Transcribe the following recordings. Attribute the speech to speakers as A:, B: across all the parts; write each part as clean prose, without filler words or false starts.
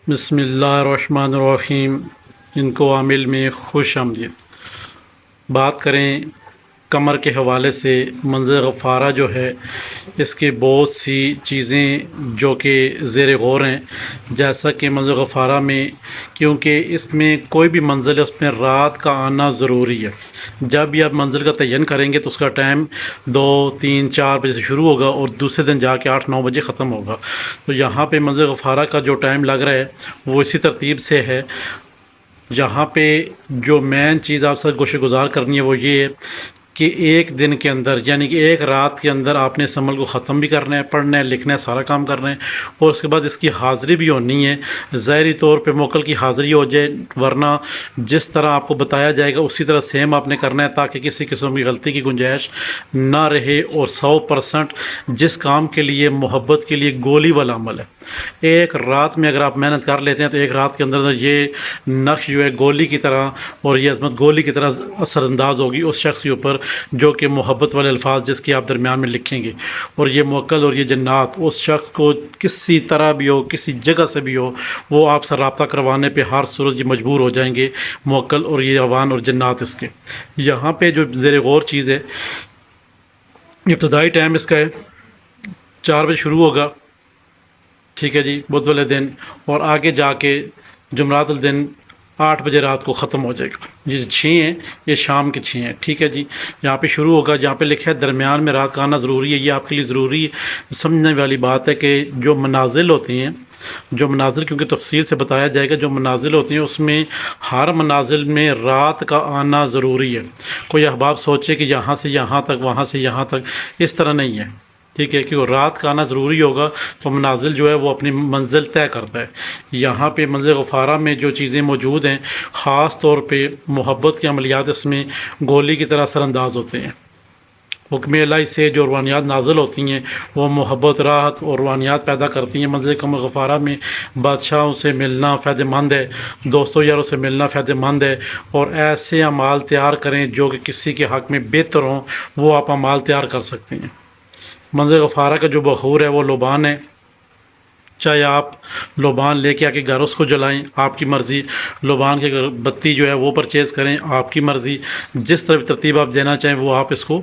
A: بسم اللہ الرحمن الرحیم۔ ان کو عامل میں خوش آمدید۔ بات کریں کمر کے حوالے سے، منظر غفارہ جو ہے اس کی بہت سی چیزیں جو کہ زیر غور ہیں، جیسا کہ منظر غفارہ میں، کیونکہ اس میں کوئی بھی منزل ہے اس میں رات کا آنا ضروری ہے۔ جب بھی آپ منزل کا تعین کریں گے تو اس کا ٹائم 2 3 4 بجے سے شروع ہوگا اور دوسرے دن جا کے 8 9 بجے ختم ہوگا۔ تو یہاں پہ منزل غفارہ کا جو ٹائم لگ رہا ہے وہ اسی ترتیب سے ہے۔ یہاں پہ جو مین چیز آپ سے گوشہ گزار کرنی ہے وہ یہ ہے کہ ایک دن کے اندر، یعنی کہ ایک رات کے اندر آپ نے اس عمل کو ختم بھی کرنا ہے، پڑھنا ہے، لکھنا ہے، سارا کام کرنا ہے، اور اس کے بعد اس کی حاضری بھی ہونی ہے۔ ظاہری طور پہ موکل کی حاضری ہو جائے، ورنہ جس طرح آپ کو بتایا جائے گا اسی طرح سیم آپ نے کرنا ہے، تاکہ کسی قسم کی غلطی کی گنجائش نہ رہے، اور 100% جس کام کے لیے محبت کے لیے گولی والا عمل ہے، ایک رات میں اگر آپ محنت کر لیتے ہیں تو ایک رات کے اندر یہ نقش جو ہے گولی کی طرح، اور یہ عظمت گولی کی طرح اثر انداز ہوگی اس شخص کے اوپر جو کہ محبت والے الفاظ جس کی آپ درمیان میں لکھیں گے۔ اور یہ موکل اور یہ جنات اس شخص کو کسی طرح بھی ہو، کسی جگہ سے بھی ہو، وہ آپ سے رابطہ کروانے پہ ہر صورت یہ مجبور ہو جائیں گے، موکل اور یہ عوان اور جنات اس کے۔ یہاں پہ جو زیر غور چیز ہے، ابتدائی ٹائم اس کا ہے 4 بجے شروع ہوگا، ٹھیک ہے جی، بدھ والے دن، اور آگے جا کے جمعرات الدن 8 بجے رات کو ختم ہو جائے گا۔ یہ 6 ہیں، یہ شام کے 6 ہیں، ٹھیک ہے جی۔ یہاں پہ شروع ہوگا، جہاں پہ لکھا ہے درمیان میں رات کا آنا ضروری ہے، یہ آپ کے لیے ضروری ہے۔ سمجھنے والی بات ہے کہ جو منازل ہوتی ہیں، جو منازل کیونکہ تفصیل سے بتایا جائے گا، جو منازل ہوتی ہیں اس میں ہر منازل میں رات کا آنا ضروری ہے۔ کوئی احباب سوچے کہ یہاں سے یہاں تک، وہاں سے یہاں تک، اس طرح نہیں ہے، ٹھیک ہے، کیونکہ رات کا آنا ضروری ہوگا تو منازل جو ہے وہ اپنی منزل طے کرتا ہے۔ یہاں پہ منزل غفارہ میں جو چیزیں موجود ہیں، خاص طور پہ محبت کے عملیات اس میں گولی کی طرح اثر انداز ہوتے ہیں۔ حکم الہی سے جو روحانیات نازل ہوتی ہیں وہ محبت، راحت اور روحانیات پیدا کرتی ہیں۔ منزل کمر غفارہ میں بادشاہوں سے ملنا فائدہ مند ہے، دوستوں یاروں سے ملنا فائدہ مند ہے، اور ایسے اعمال تیار کریں جو کہ کسی کے حق میں بہتر ہوں، وہ آپ اعمال تیار کر سکتے ہیں۔ منزل غفارہ کا جو بخور ہے وہ لوبان ہے، چاہے آپ لوبان لے کے آ کے گھر اس کو جلائیں، آپ کی مرضی، لوبان کے بتی جو ہے وہ پرچیز کریں، آپ کی مرضی، جس طرح ترتیب آپ دینا چاہیں وہ آپ اس کو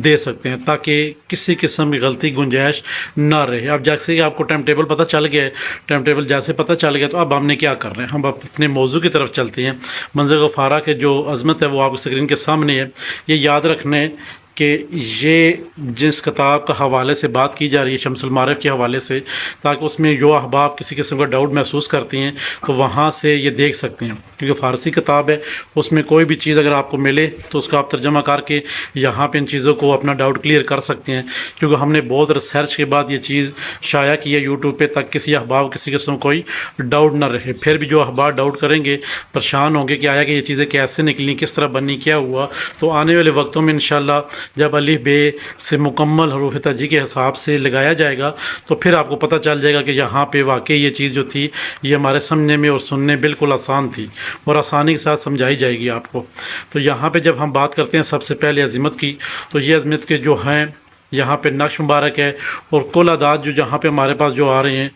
A: دے سکتے ہیں، تاکہ کسی قسم کی غلطی گنجائش نہ رہے۔ اب جیسے کہ آپ کو ٹائم ٹیبل پتہ چل گیا ہے، ٹائم ٹیبل جیسے پتہ چل گیا تو اب ہم نے کیا کر رہے ہیں، ہم اپنے موضوع کی طرف چلتے ہیں۔ منزل غفارہ کے جو عظمت ہے وہ آپ کی اسکرین کے سامنے ہے۔ یہ یاد رکھنا ہے کہ یہ جس کتاب کا حوالے سے بات کی جا رہی ہے، شمس المعارف کے حوالے سے، تاکہ اس میں جو احباب کسی قسم کا ڈاؤٹ محسوس کرتی ہیں تو وہاں سے یہ دیکھ سکتے ہیں، کیونکہ فارسی کتاب ہے، اس میں کوئی بھی چیز اگر آپ کو ملے تو اس کا آپ ترجمہ کر کے یہاں پہ ان چیزوں کو اپنا ڈاؤٹ کلیئر کر سکتے ہیں، کیونکہ ہم نے بہت ریسرچ کے بعد یہ چیز شائع کی ہے یوٹیوب پہ، تک کسی احباب کسی قسم کوئی ڈاؤٹ نہ رہے۔ پھر بھی جو احباب ڈاؤٹ کریں گے، پریشان ہوں گے کہ آیا کہ یہ چیزیں کیسے نکلیں، کس طرح بنی، کیا ہوا، تو آنے والے وقتوں میں انشاءاللہ جب الف بے سے مکمل حروف تہجی کے حساب سے لگایا جائے گا تو پھر آپ کو پتہ چل جائے گا کہ یہاں پہ واقعی یہ چیز جو تھی یہ ہمارے سمجھنے میں اور سننے بالکل آسان تھی، اور آسانی کے ساتھ سمجھائی جائے گی آپ کو۔ تو یہاں پہ جب ہم بات کرتے ہیں سب سے پہلے عظمت کی، تو یہ عظمت کے جو ہیں یہاں پہ نقش مبارک ہے، اور کل اعداد جو جہاں پہ ہمارے پاس جو آ رہے ہیں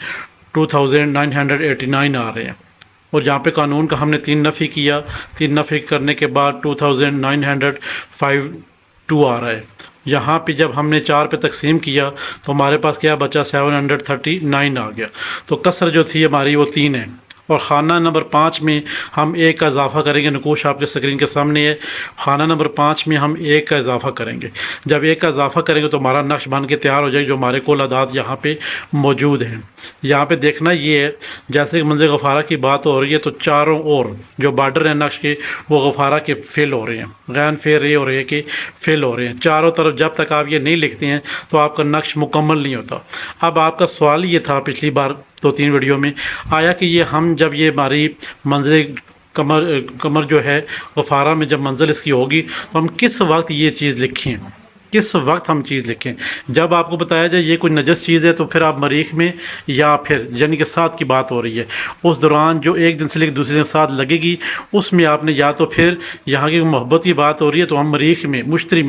A: 2989 آ رہے ہیں، اور جہاں پہ قانون کا ہم نے 3 نفی کیا، 3 نفی کرنے کے بعد 2952 آ رہا ہے۔ یہاں پہ جب ہم نے 4 پہ تقسیم کیا تو ہمارے پاس کیا بچا، 739 آ گیا۔ تو کسر جو تھی ہماری وہ 3 ہے، اور خانہ نمبر 5 میں ہم 1 کا اضافہ کریں گے، نقوش آپ کے اسکرین کے سامنے ہے۔ خانہ نمبر 5 میں ہم 1 کا اضافہ کریں گے، جب 1 کا اضافہ کریں گے تو ہمارا نقش بن کے تیار ہو جائے گا، جو ہمارے کل اعداد یہاں پہ موجود ہیں۔ یہاں پہ دیکھنا یہ ہے، جیسے کہ منزل غفارہ کی بات ہو رہی ہے تو چاروں اور جو بارڈر ہیں نقش کے وہ غفارہ کے فل ہو رہے ہیں، غین فے رے اور رے کے فل ہو رہے ہیں چاروں طرف۔ جب تک آپ یہ نہیں لکھتے ہیں تو آپ کا نقش مکمل نہیں ہوتا۔ اب آپ کا سوال یہ تھا پچھلی بار 2 3 ویڈیو میں آیا کہ یہ ہم جب یہ ہماری منزل کمر جو ہے غفارہ میں جب منزل اس کی ہوگی تو ہم کس وقت یہ چیز لکھیں، کس وقت ہم چیز لکھیں. جب آپ کو بتایا جائے یہ کوئی نجس چیز ہے تو پھر آپ مریخ میں یا پھر یعنی کہ ساتھ کی بات ہو رہی ہے اس دوران جو ایک دن سے لے کے دوسرے دن ساتھ لگے گی اس میں آپ نے یا تو پھر یہاں کی محبت کی بات ہو رہی ہے تو ہم مریخ میں مشتری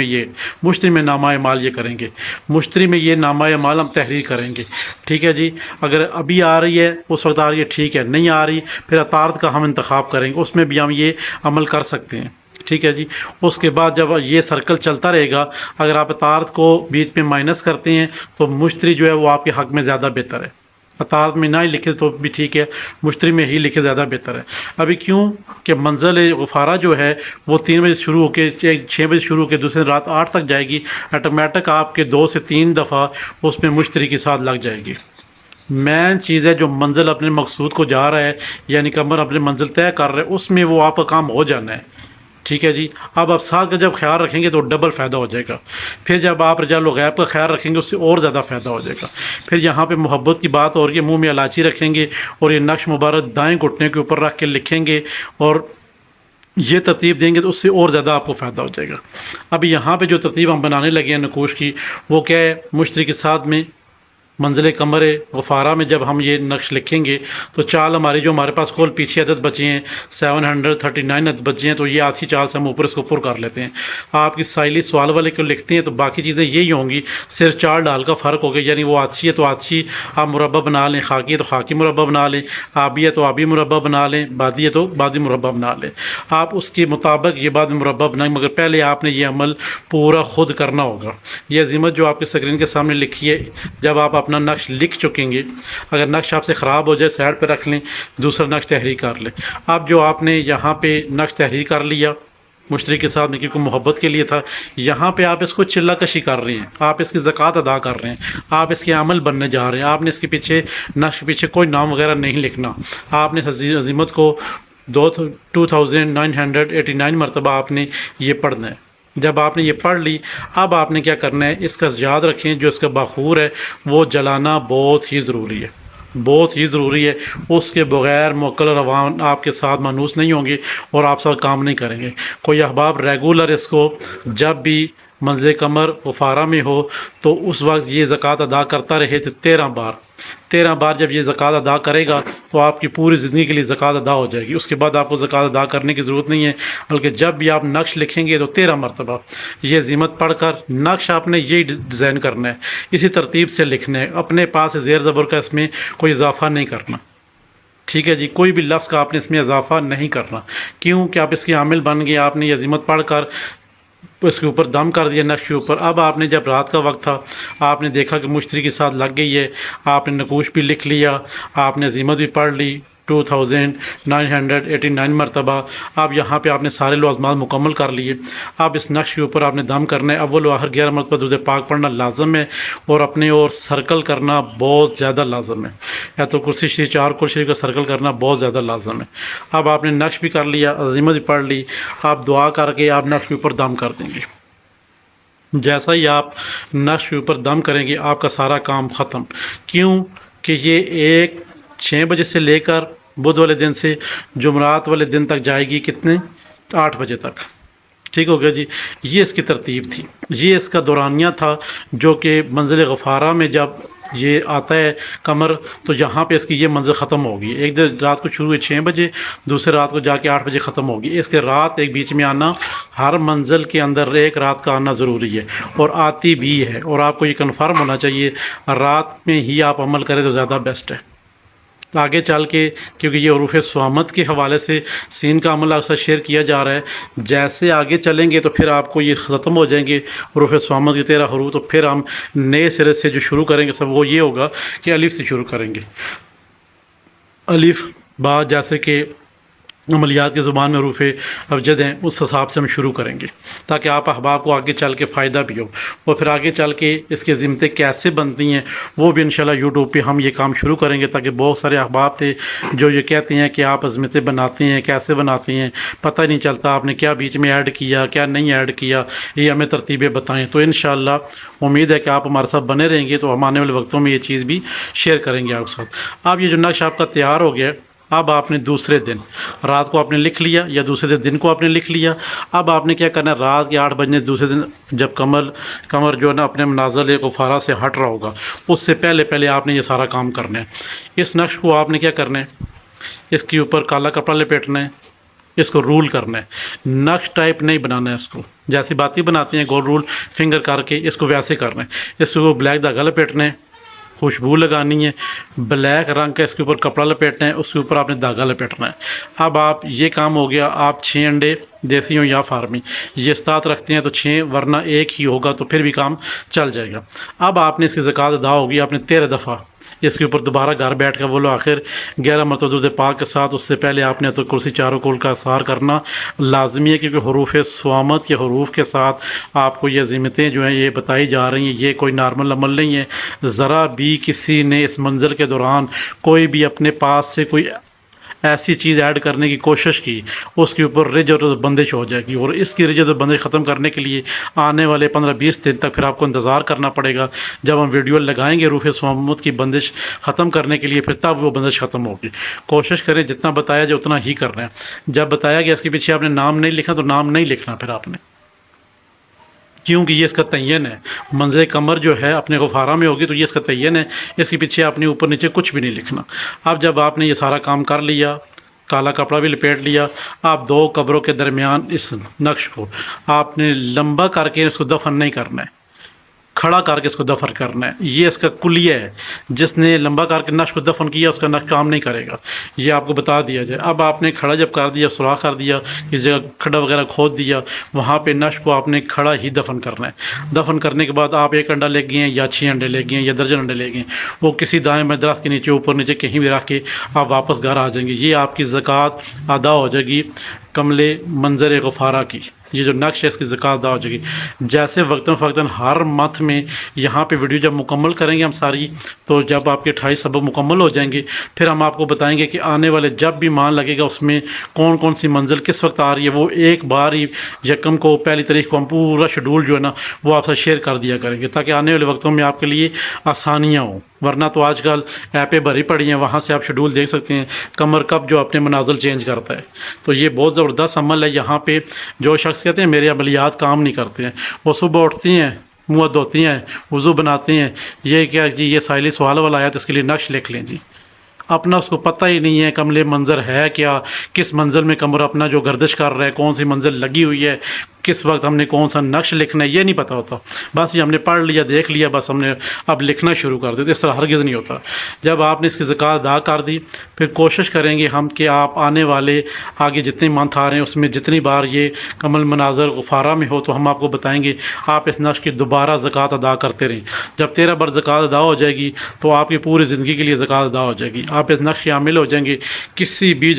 A: میں نامہ اعمال یہ کریں گے. مشتری میں یہ نامہ اعمال ہم تحریر کریں گے. ٹھیک ہے جی. اگر ابھی آ رہی ہے اس وقت آ رہی ہے ٹھیک ہے, نہیں آ رہی پھر عطارد کا ہم انتخاب کریں گے, اس میں بھی ہم یہ عمل کر سکتے ہیں. ٹھیک ہے جی. اس کے بعد جب یہ سرکل چلتا رہے گا اگر آپ عطارد کو بیچ میں مائنس کرتے ہیں تو مشتری جو ہے وہ آپ کے حق میں زیادہ بہتر ہے. عطارد میں نہ ہی لکھے تو بھی ٹھیک ہے, مشتری میں ہی لکھے زیادہ بہتر ہے. ابھی کیوں کہ منزل غفارہ جو ہے وہ 3 بجے شروع ہو کے 6 بجے شروع ہو کے دوسرے رات 8 تک جائے گی. آٹومیٹک آپ کے 2 سے 3 دفعہ اس میں مشتری کے ساتھ لگ جائے گی. مین چیز ہے جو منزل اپنے مقصود کو جا رہا ہے یعنی قمر اپنے منزل طے کر رہا ہے اس میں وہ آپ کا کام ہو جانا ہے. ٹھیک ہے جی. اب آپ ساتھ کا جب خیال رکھیں گے تو ڈبل فائدہ ہو جائے گا. پھر جب آپ رجال و غیب کا خیال رکھیں گے اس سے اور زیادہ فائدہ ہو جائے گا. پھر یہاں پہ محبت کی بات ہو رہی ہے, منہ میں الائچی رکھیں گے اور یہ نقش مبارک دائیں گھٹنے کے اوپر رکھ کے لکھیں گے اور یہ ترتیب دیں گے تو اس سے اور زیادہ آپ کو فائدہ ہو جائے گا. اب یہاں پہ جو ترتیب ہم بنانے لگے ہیں نقوش کی وہ کیا ہے, مشتری کے ساتھ میں منزل قمر غفارہ میں جب ہم یہ نقش لکھیں گے تو چال ہماری جو ہمارے پاس کل پیچھے عدد بچے ہیں 739 عدد بچے ہیں تو یہ آدھی چال سے ہم اوپر اس کو پر کر لیتے ہیں. آپ کی سائلی سوال والے کو لکھتے ہیں تو باقی چیزیں یہی ہوں گی, صرف 4 ڈال کا فرق ہوگا. یعنی وہ آدھی ہے تو آدھی آپ مربع بنا لیں, خاکی ہے تو خاکی مربع بنا لیں, آبی ہے تو آبی مربع بنا لیں, بادی ہے تو بادی مربع بنا لیں. آپ اس کے مطابق یہ بعد میں مربع بنائیں مگر پہلے آپ نے یہ عمل پورا خود کرنا ہوگا. یہ عظمت جو آپ کے اسکرین کے سامنے لکھی ہے جب آپ اپنا نقش لکھ چکیں گے, اگر نقش آپ سے خراب ہو جائے سائڈ پہ رکھ لیں, دوسرا نقش تحریر کر لیں. اب جو آپ نے یہاں پہ نقش تحریر کر لیا مشتری کے ساتھ میں کیونکہ محبت کے لیے تھا, یہاں پہ آپ اس کو چلہ کشی کر رہے ہیں, آپ اس کی زکوٰۃ ادا کر رہے ہیں, آپ اس کے عمل بننے جا رہے ہیں. آپ نے اس کے پیچھے نقش کے پیچھے کوئی نام وغیرہ نہیں لکھنا. آپ نے عظمت کو 2989 مرتبہ آپ نے یہ پڑھنا ہے. جب آپ نے یہ پڑھ لی اب آپ نے کیا کرنا ہے, اس کا یاد رکھیں جو اس کا بخور ہے وہ جلانا بہت ہی ضروری ہے, بہت ہی ضروری ہے. اس کے بغیر موکل روان آپ کے ساتھ مانوس نہیں ہوں گے اور آپ ساتھ کام نہیں کریں گے. کوئی احباب ریگولر اس کو جب بھی منزل قمر غفارہ میں ہو تو اس وقت یہ زکوٰۃ ادا کرتا رہے تو 13 بار جب یہ زکوٰۃ ادا کرے گا تو آپ کی پوری زندگی کے لیے زکوٰۃ ادا ہو جائے گی. اس کے بعد آپ کو زکوٰۃ ادا کرنے کی ضرورت نہیں ہے, بلکہ جب بھی آپ نقش لکھیں گے تو 13 مرتبہ یہ عظمت پڑھ کر نقش آپ نے یہی ڈیزائن کرنا ہے, اسی ترتیب سے لکھنا ہے. اپنے پاس زیر زبر کا اس میں کوئی اضافہ نہیں کرنا. ٹھیک ہے جی. کوئی بھی لفظ کا آپ نے اس میں اضافہ نہیں کرنا. کیوں کہ آپ اس کے عامل بن گئے, آپ نے یہ عظمت پڑھ کر اس کے اوپر دم کر دیا نقش کے اوپر. اب آپ نے جب رات کا وقت تھا آپ نے دیکھا کہ مشتری کے ساتھ لگ گئی ہے, آپ نے نقوش بھی لکھ لیا, آپ نے عظمت بھی پڑھ لی 2989 مرتبہ. اب یہاں پہ آپ نے سارے لوازمات مکمل کر لیے. اب اس نقش کے اوپر آپ نے دم کرنا ہے. اول و آخر 11 مرتبہ درود پاک پڑھنا لازم ہے اور اپنے اور سرکل کرنا بہت زیادہ لازم ہے. یا تو کرسی شریف 4 کل شریف کا سرکل کرنا بہت زیادہ لازم ہے. اب آپ نے نقش بھی کر لیا, عظمت بھی پڑھ لی, آپ دعا کر کے آپ نقش کے اوپر دم کر دیں گے. جیسا ہی آپ نقش کے اوپر دم کریں گے آپ کا سارا کام ختم. کیوں کہ یہ 6 بجے سے لے کر بدھ والے دن سے جمعرات والے دن تک جائے گی, کتنے 8 بجے تک. ٹھیک ہو گیا جی. یہ اس کی ترتیب تھی, یہ اس کا دورانیہ تھا جو کہ منزل غفارہ میں جب یہ آتا ہے قمر تو یہاں پہ اس کی یہ منزل ختم ہوگی. ایک دن رات کو شروع ہوئی 6 بجے, دوسرے رات کو جا کے 8 بجے ختم ہوگی. اس کے رات ایک بیچ میں آنا, ہر منزل کے اندر ایک رات کا آنا ضروری ہے اور آتی بھی ہے. اور آپ کو یہ کنفرم ہونا چاہیے رات میں ہی آپ عمل کریں تو زیادہ بیسٹ ہے. آگے چل کے کیونکہ یہ حروف صوامت کے حوالے سے سین کا عمل اکثر شیئر کیا جا رہا ہے, جیسے آگے چلیں گے تو پھر آپ کو یہ ختم ہو جائیں گے حروف صوامت کے 13 حروف. تو پھر ہم نئے سرے سے جو شروع کریں گے سب وہ یہ ہوگا کہ الف سے شروع کریں گے. الف با جیسے کہ عملیات کی زبان میں حروف ابجد ہیں اس حساب سے ہم شروع کریں گے تاکہ آپ احباب کو آگے چل کے فائدہ بھی ہو. اور پھر آگے چل کے اس کی عظمتیں کیسے بنتی ہیں وہ بھی انشاءاللہ یوٹیوب پہ ہم یہ کام شروع کریں گے, تاکہ بہت سارے احباب تھے جو یہ کہتے ہیں کہ آپ عظمتیں بناتے ہیں, کیسے بناتے ہیں, پتہ نہیں چلتا آپ نے کیا بیچ میں ایڈ کیا کیا نہیں ایڈ کیا, یہ ہمیں ترتیبیں بتائیں. تو انشاءاللہ امید ہے کہ آپ ہمارے ساتھ بنے رہیں گے تو ہم آنے والے وقتوں میں یہ چیز بھی شیئر کریں گے آپ کے ساتھ. اب یہ جو نقش آپ کا تیار ہو گیا اب آپ نے دوسرے دن رات کو آپ نے لکھ لیا یا دوسرے دن کو آپ نے لکھ لیا. اب آپ نے کیا کرنا ہے، رات کے 8 بجنے دوسرے دن جب کمر جو ہے نا اپنے منازل غفارہ سے ہٹ رہا ہوگا، اس سے پہلے آپ نے یہ سارا کام کرنا ہے. اس نقش کو آپ نے کیا کرنا ہے، اس کے اوپر کالا کپڑا لپیٹنا ہے، اس کو رول کرنا ہے. نقش ٹائپ نہیں بنانا ہے، اس کو جیسی باتی بناتے ہیں گول رول فنگر کر کے، اس کو ویسے کرنا ہے. اس کو بلیک دھاگا لپیٹنا ہے، خوشبو لگانی ہے، بلیک رنگ کا اس کے اوپر کپڑا لپیٹنا ہے، اس کے اوپر آپ نے دھاگا لپیٹنا ہے. اب آپ یہ کام ہو گیا. آپ 6 انڈے دیسی ہوں یا فارمی یہ استاد رکھتے ہیں تو 6، ورنہ ایک ہی ہوگا تو پھر بھی کام چل جائے گا. اب آپ نے اس کی زکوٰۃ ادا ہوگی. آپ نے 13 دفعہ اس کے اوپر دوبارہ گھر بیٹھ کر بولو آخر 11 مرتبہ درود پاک کے ساتھ. اس سے پہلے آپ نے تو کرسی چاروں کول کا اثار کرنا لازمی ہے، کیونکہ حروف صوامت کے حروف کے ساتھ آپ کو یہ عظیمتیں جو ہیں یہ بتائی جا رہی ہیں. یہ کوئی نارمل عمل نہیں ہے. ذرا بھی کسی نے اس منزل کے دوران کوئی بھی اپنے پاس سے کوئی ایسی چیز ایڈ کرنے کی کوشش کی، اس کے اوپر رج اور بندش ہو جائے گی. اور اس کی رج اور بندش ختم کرنے کے لیے آنے والے 15-20 دن تک پھر آپ کو انتظار کرنا پڑے گا. جب ہم ویڈیو لگائیں گے حروف صوامت کی بندش ختم کرنے کے لیے، پھر تب وہ بندش ختم ہوگی. کوشش کریں جتنا بتایا جائے اتنا ہی کرنا ہے. جب بتایا گیا اس کے پیچھے آپ نے نام نہیں لکھنا تو نام نہیں لکھنا پھر آپ نے، کیونکہ یہ اس کا تعین ہے. منزل کمر جو ہے اپنے غفارہ میں ہوگی تو یہ اس کا تعین ہے. اس کے پیچھے آپ نے اوپر نیچے کچھ بھی نہیں لکھنا. اب جب آپ نے یہ سارا کام کر لیا، کالا کپڑا بھی لپیٹ لیا، آپ 2 قبروں کے درمیان اس نقش کو آپ نے لمبا کر کے اس کو دفن نہیں کرنا ہے، کھڑا کر کے اس کو دفن کرنا ہے. یہ اس کا کلیہ ہے. جس نے لمبا کر کے نقش کو دفن کیا اس کا نقش کام نہیں کرے گا، یہ آپ کو بتا دیا جائے. اب آپ نے کھڑا جب کر دیا، سوراخ کر دیا، اس جگہ کھڈا وغیرہ کھود دیا، وہاں پہ نقش کو آپ نے کھڑا ہی دفن کرنا ہے. دفن کرنے کے بعد آپ 1 انڈا لے گئے ہیں یا 6 انڈے لے گئے ہیں یا درجن انڈے لے گئے ہیں، وہ کسی دائیں میں درخت کے نیچے اوپر نیچے کہیں بھی رکھ کے آپ واپس گھر آ جائیں گے. یہ آپ کی زکوٰۃ ادا ہو جائے گی کملے منظر غفارہ کی. یہ جو نقش ہے اس کی زکوٰۃ ادا ہو جائے گی. جیسے وقتاً فوقتاً ہر منتھ میں یہاں پہ ویڈیو جب مکمل کریں گے ہم ساری، تو جب آپ کے 28 سبق مکمل ہو جائیں گے پھر ہم آپ کو بتائیں گے کہ آنے والے جب بھی مان لگے گا اس میں کون کون سی منزل کس وقت آ رہی ہے. وہ ایک بار ہی یکم کو 1 تاریخ کو ہم پورا شیڈول جو ہے نا وہ آپ سے شیئر کر دیا کریں گے، تاکہ آنے والے وقتوں میں آپ کے لیے آسانیاں ہوں. ورنہ تو آج کل ایپیں بھری پڑی ہیں، وہاں سے آپ شیڈول دیکھ سکتے ہیں کمر کب جو اپنے منازل چینج کرتا ہے. تو یہ بہت زبردست عمل ہے. یہاں پہ جو شخص کہتے ہیں میرے عملیات کام نہیں کرتے ہیں، وہ صبح اٹھتی ہیں، منہ دھوتی ہیں، وضو بناتے ہیں، یہ کیا جی یہ سائلی سوال والا آیا تو اس کے لیے نقش لکھ لیں جی. اپنا اس کو پتہ ہی نہیں ہے کملے منظر ہے کیا، کس منزل میں کمر اپنا جو گردش کر رہا ہے، کون سی منزل لگی ہوئی ہے، کس وقت ہم نے کون سا نقش لکھنا ہے، یہ نہیں پتہ ہوتا. بس یہ ہم نے پڑھ لیا، دیکھ لیا، بس ہم نے اب لکھنا شروع کر دیا. تو اس طرح ہرگز نہیں ہوتا. جب آپ نے اس کی زکوٰۃ ادا کر دی پھر کوشش کریں گے ہم کہ آپ آنے والے آگے جتنے منتھ آ رہے ہیں اس میں جتنی بار یہ کمل مناظر غفارہ میں ہو تو ہم آپ کو بتائیں گے آپ اس نقش کی دوبارہ زکوٰۃ ادا کرتے رہیں. جب 13 بار زکوٰۃ ادا ہو جائے گی تو آپ کی پوری زندگی کے لیے زکوٰۃ ادا ہو جائے گی. آپ اس نقش عامل ہو جائیں گے. کسی بھی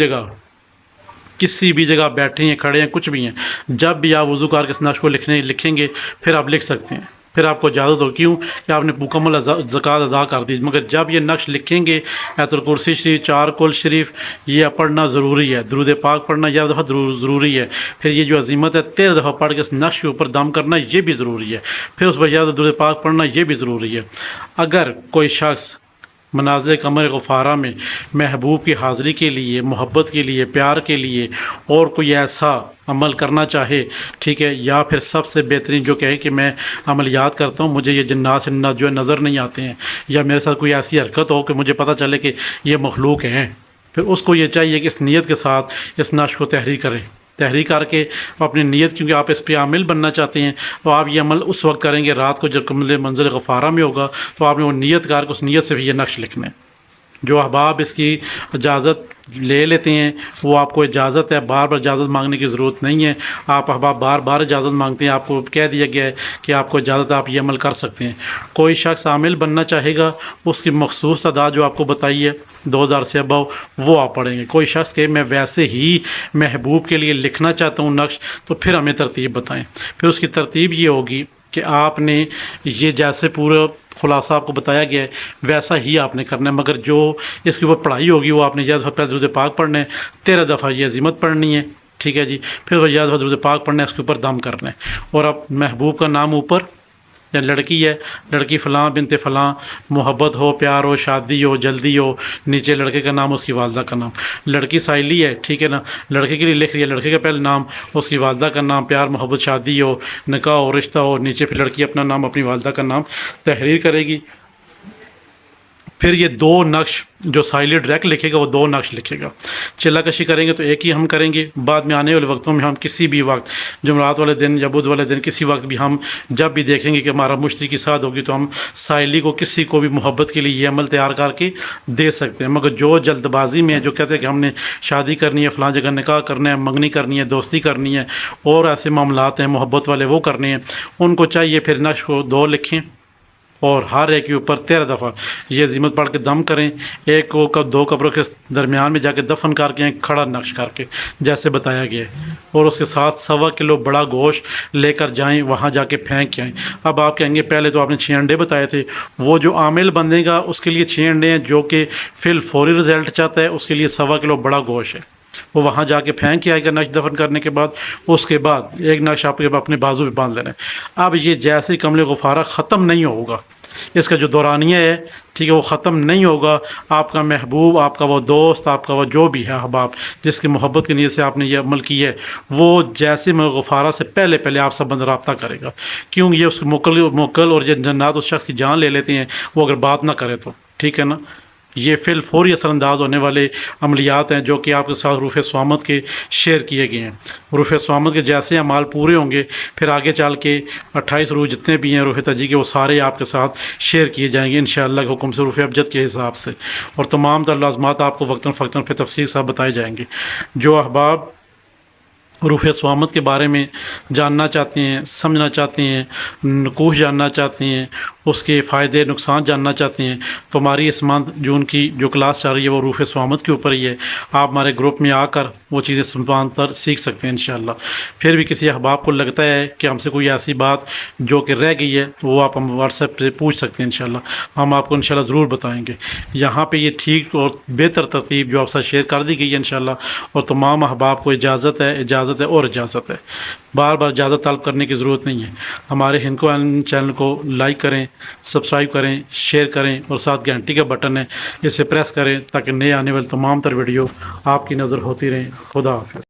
A: جگہ بیٹھے ہیں، کھڑے ہیں، کچھ بھی ہیں، جب بھی آپ وضو کر کے اس نقش کو لکھیں گے پھر آپ لکھ سکتے ہیں. پھر آپ کو اجازت ہو، کیوں کہ آپ نے مکمل زکوٰۃ ادا کر دی. مگر جب یہ نقش لکھیں گے آیت الکرسی شریف، 4 کل شریف یہ پڑھنا ضروری ہے. درود پاک پڑھنا 11 دفعہ ضروری ہے. پھر یہ جو عظیمت ہے 13 دفعہ پڑھ کے اس نقش کے اوپر دم کرنا یہ بھی ضروری ہے. پھر اس بجائے درود پاک پڑھنا یہ بھی ضروری ہے. اگر کوئی شخص منازل کمر غفارہ میں محبوب کی حاضری کے لیے، محبت کے لیے، پیار کے لیے اور کوئی ایسا عمل کرنا چاہے، ٹھیک ہے، یا پھر سب سے بہترین جو کہے کہ میں عملیات کرتا ہوں، مجھے یہ جنات جو ہے نظر نہیں آتے ہیں، یا میرے ساتھ کوئی ایسی حرکت ہو کہ مجھے پتہ چلے کہ یہ مخلوق ہیں، پھر اس کو یہ چاہیے کہ اس نیت کے ساتھ اس نقش کو تحریر کریں. تحریر کر کے اپنی نیت، کیونکہ آپ اس پہ عامل بننا چاہتے ہیں تو آپ یہ عمل اس وقت کریں گے رات کو جب کمل منزل غفارہ میں ہوگا تو آپ نے وہ نیت کر کے اس نیت سے بھی یہ نقش لکھنا ہے. جو احباب اس کی اجازت لے لیتے ہیں وہ آپ کو اجازت ہے، بار بار اجازت مانگنے کی ضرورت نہیں ہے. آپ احباب بار بار اجازت مانگتے ہیں، آپ کو کہہ دیا گیا ہے کہ آپ کو اجازت، آپ یہ عمل کر سکتے ہیں. کوئی شخص عامل بننا چاہے گا اس کی مخصوص تعداد جو آپ کو بتائی ہے 2000 سے ابو وہ آپ پڑھیں گے. کوئی شخص کہ میں ویسے ہی محبوب کے لیے لکھنا چاہتا ہوں نقش، تو پھر ہمیں ترتیب بتائیں. پھر اس کی ترتیب یہ ہوگی کہ آپ نے یہ جیسے پورا خلاصہ آپ کو بتایا گیا ہے ویسا ہی آپ نے کرنا ہے. مگر جو اس کے اوپر پڑھائی ہوگی وہ آپ نے 11 دفعہ درود پاک پڑھنا ہے، 13 دفعہ یہ عظیمت پڑھنی ہے، ٹھیک ہے جی. پھر 11 دفعہ درود پاک پڑھنا ہے، اس کے اوپر دم کرنا ہے، اور اب محبوب کا نام اوپر یا لڑکی ہے، لڑکی فلاں بنت فلاں، محبت ہو، پیار ہو، شادی ہو، جلدی ہو، نیچے لڑکے کا نام، اس کی والدہ کا نام. لڑکی سائلی ہے، ٹھیک ہے نا، لڑکے کے لیے لکھ رہی ہے، لڑکے کا پہلے نام، اس کی والدہ کا نام، پیار محبت شادی ہو، نکاح ہو، رشتہ ہو، نیچے پھر لڑکی اپنا نام، اپنی والدہ کا نام تحریر کرے گی. پھر یہ 2 نقش جو سائلی ڈائریکٹ لکھے گا وہ 2 نقش لکھے گا. چلہ کشی کریں گے تو ایک ہی ہم کریں گے. بعد میں آنے والے وقتوں میں ہم کسی بھی وقت، جمعرات والے دن یا بدھ والے دن، کسی وقت بھی ہم جب بھی دیکھیں گے کہ ہمارا مشتری کی ساتھ ہوگی تو ہم سائلی کو کسی کو بھی محبت کے لیے یہ عمل تیار کر کے دے سکتے ہیں. مگر جو جلد بازی میں جو کہتے ہیں کہ ہم نے شادی کرنی ہے، فلاں جگہ نکاح کرنا ہے، منگنی کرنی ہے، دوستی کرنی ہے، اور ایسے معاملات ہیں محبت والے وہ کرنے ہیں، ان کو چاہیے پھر نقش کو 2 لکھیں اور ہر ایک کے اوپر 13 دفعہ یہ عظیمت پڑھ کے دم کریں. ایک کو 2 قبروں کے درمیان میں جا کے دفن کر کے کھڑا نقش کر کے جیسے بتایا گیا ہے، اور اس کے ساتھ 1.25 کلو بڑا گوشت لے کر جائیں، وہاں جا کے پھینک کے آئیں. اب آپ کہیں گے پہلے تو آپ نے 6 انڈے بتائے تھے، وہ جو عامل بندے گا اس کے لیے 6 انڈے ہیں، جو کہ فی الفوری رزلٹ چاہتا ہے اس کے لیے 1.25 کلو بڑا گوشت ہے. وہ وہاں جا کے پھینک کے آئے گا نقش دفن کرنے کے بعد. اس کے بعد ایک نقش آپ کے اپنے بازو پہ باندھ لینا ہے. اب یہ جیسے کمل غفارہ ختم نہیں ہوگا، اس کا جو دورانیہ ہے، ٹھیک ہے، وہ ختم نہیں ہوگا. آپ کا محبوب، آپ کا وہ دوست، آپ کا وہ جو بھی ہے احباب جس کی محبت کی نیت سے آپ نے یہ عمل کی ہے، وہ جیسے غفارہ سے پہلے آپ سب بند رابطہ کرے گا. کیوں؟ یہ اس موکل اور یہ جنات اس شخص کی جان لے لیتے ہیں وہ اگر بات نہ کرے تو، ٹھیک ہے نا. یہ فی الفوری اثر انداز ہونے والے عملیات ہیں جو کہ آپ کے ساتھ روح سوامت کے شیئر کیے گئے ہیں. روح سوامت کے جیسے اعمال پورے ہوں گے، پھر آگے چل کے 28 روح جتنے بھی ہیں روح تجی کے، وہ سارے آپ کے ساتھ شیئر کیے جائیں گے انشاءاللہ کے حکم سے، روح ابجد کے حساب سے. اور تمام تر لازمات آپ کو وقتاً فوقتاً پہ تفصیل صاحب بتائے جائیں گے. جو احباب روح سوامت کے بارے میں جاننا چاہتے ہیں، سمجھنا چاہتے ہیں، نقوش جاننا چاہتے ہیں، اس کے فائدے نقصان جاننا چاہتے ہیں، تو ہماری اس منتھ جون کی جو کلاس چل رہی ہے وہ روح سوامت کے اوپر ہی ہے. آپ ہمارے گروپ میں آ کر وہ چیزیں سمانتر سیکھ سکتے ہیں انشاءاللہ. پھر بھی کسی احباب کو لگتا ہے کہ ہم سے کوئی ایسی بات جو کہ رہ گئی ہے تو وہ آپ ہم واٹس ایپ پہ پوچھ سکتے ہیں انشاءاللہ. ہم آپ کو انشاءاللہ ضرور بتائیں گے. یہاں پہ یہ ٹھیک اور بہتر ترتیب جو آپ سے شیئر کر دی گئی ہے انشاءاللہ. اور تمام احباب کو اجازت ہے اور اجازت ہے. بار بار اجازت طلب کرنے کی ضرورت نہیں ہے. ہمارے ہندکو چینل کو لائک کریں، سبسکرائب کریں، شیئر کریں، اور ساتھ گھنٹی کا بٹن ہے اسے پریس کریں تاکہ نئے آنے والے تمام تر ویڈیو آپ کی نظر ہوتی رہیں. خدا حافظ.